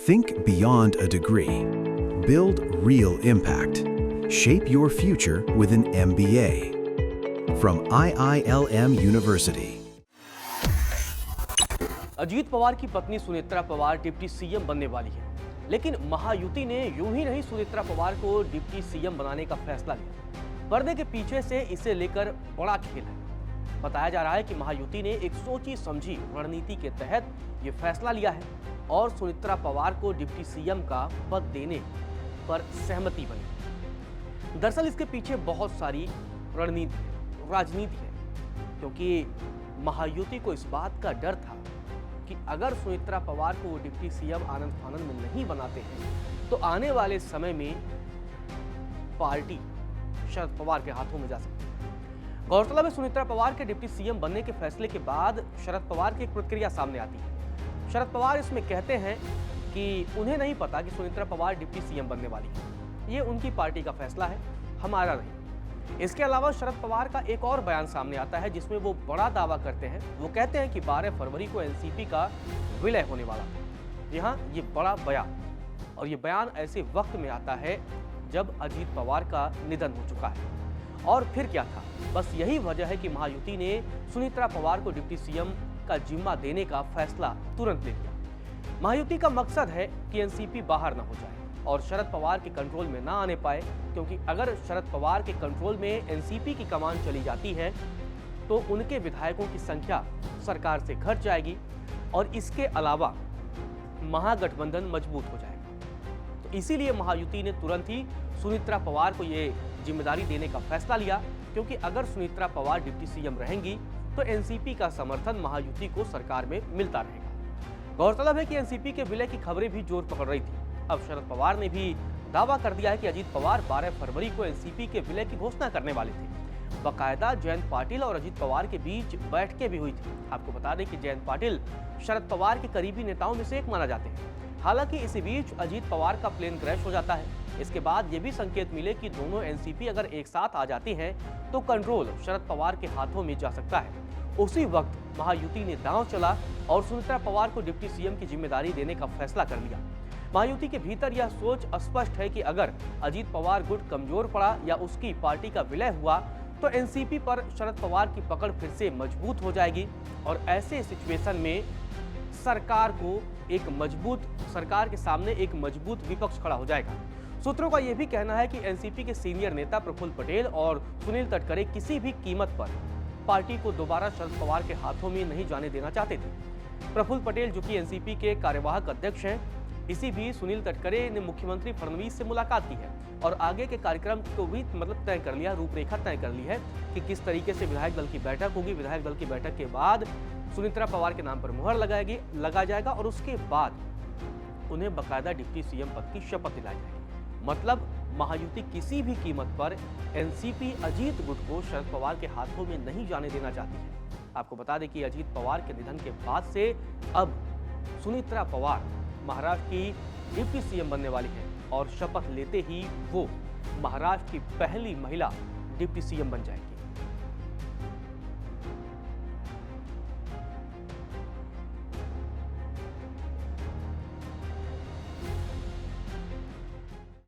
Think beyond a degree. Build real impact. Shape your future with an MBA. From IILM University. Ajit Pawar की पत्नी Sunetra Pawar deputy CM बनने वाली है, लेकिन महायुति ने यूं ही नहीं सुनेत्रा पवार को डिप्टी सीएम बनाने का फैसला लिया। पर्दे के पीछे से इसे लेकर बड़ा खेल है। बताया जा रहा है कि महायुति ने एक सोची समझी रणनीति के तहत ये फैसला लिया है और सुनेत्रा पवार को डिप्टी सीएम का पद देने पर सहमति बनी। दरअसल इसके पीछे बहुत सारी राजनीति है, क्योंकि महायुति को इस बात का डर था कि अगर सुनेत्रा पवार को डिप्टी सीएम आनंद फानंद में नहीं बनाते हैं तो आने वाले समय में पार्टी शरद पवार के हाथों में जा सकती है। गौरतलब है, सुनेत्रा पवार के डिप्टी सीएम बनने के फैसले के बाद शरद पवार की एक प्रतिक्रिया सामने आती है। शरद पवार इसमें कहते हैं कि उन्हें नहीं पता कि सुनेत्रा पवार डिप्टी सीएम बनने वाली है, ये उनकी पार्टी का फैसला है, हमारा नहीं। इसके अलावा शरद पवार का एक और बयान सामने आता है जिसमें वो बड़ा दावा करते हैं। वो कहते हैं कि 12 फरवरी को एनसीपी का विलय होने वाला था। जी हाँ, ये बड़ा बयान, और ये बयान ऐसे वक्त में आता है जब अजीत पवार का निधन हो चुका है। और फिर क्या था, बस यही वजह है कि महायुति ने सुनेत्रा पवार को डिप्टी सीएम का जिम्मा देने का फैसला तुरंत ले लिया। महायुति का मकसद है कि एनसीपी बाहर न हो जाए और शरद पवार के कंट्रोल में ना आने पाए, क्योंकि अगर शरद पवार के कंट्रोल में एनसीपी की कमान चली जाती है तो उनके विधायकों की संख्या सरकार से घट जाएगी और इसके अलावा महागठबंधन मजबूत हो जाएगा। तो इसीलिए महायुति ने तुरंत ही सुनेत्रा पवार को ये जिम्मेदारी देने का फैसला लिया, क्योंकि अगर सुनेत्रा पवार डिप्टी सीएम रहेंगी तो एनसीपी का समर्थन महायुति को सरकार में मिलता रहेगा। गौरतलब है कि एनसीपी के विलय की खबरें भी जोर पकड़ रही थी। अब शरद पवार ने भी दावा कर दिया है कि अजीत पवार 12 फरवरी को एनसीपी के विलय की घोषणा करने वाले थे। बाकायदा जयंत पाटिल और अजीत पवार के बीच बैठकें भी हुई थी। आपको बता दें कि जयंत पाटिल शरद पवार के करीबी नेताओं में से एक माना जाते हैं। हालांकि इसी बीच अजीत पवार का प्लेन क्रैश हो जाता है। इसके बाद ये भी संकेत मिले कि दोनों एनसीपी अगर एक साथ आ जाती हैं तो कंट्रोल शरद पवार के हाथों में जा सकता है। उसी वक्त महायुति ने दांव चला और सुनेत्रा पवार को डिप्टी सीएम की जिम्मेदारी देने का फैसला कर लिया। महायुति के भीतर यह सोच स्पष्ट है कि अगर अजीत पवार गुट कमजोर पड़ा या उसकी पार्टी का विलय हुआ तो एनसीपी पर शरद पवार की पकड़ फिर से मजबूत हो जाएगी और ऐसे सिचुएशन में सरकार के सामने एक मजबूत विपक्ष खड़ा हो जाएगा। सूत्रों का यह भी कहना है कि एनसीपी के सीनियर नेता प्रफुल्ल पटेल और सुनील तटकरे किसी भी कीमत पर पार्टी को दोबारा शरद पवार के हाथों में नहीं जाने देना चाहते थे। प्रफुल्ल पटेल, जो कि एनसीपी के कार्यवाहक अध्यक्ष हैं, इसी बीच सुनील तटकरे ने मुख्यमंत्री फडणवीस से मुलाकात की है और आगे के कार्यक्रम को भी तय कर लिया, रूपरेखा तय कर ली है कि किस तरीके से विधायक दल की बैठक होगी। विधायक दल की बैठक के बाद सुनेत्रा पवार के नाम पर मुहर लगा जाएगा और उसके बाद उन्हें बाकायदा डिप्टी सीएम पद की शपथ दिलाई जाएगी। मतलब महायुति किसी भी कीमत पर एनसीपी अजीत गुट को शरद पवार के हाथों में नहीं जाने देना चाहती है। आपको बता दें कि अजीत पवार के निधन के बाद से अब सुनेत्रा पवार महाराष्ट्र की डिप्टी सीएम बनने वाली है और शपथ लेते ही वो महाराष्ट्र की पहली महिला डिप्टी सीएम बन जाएगी।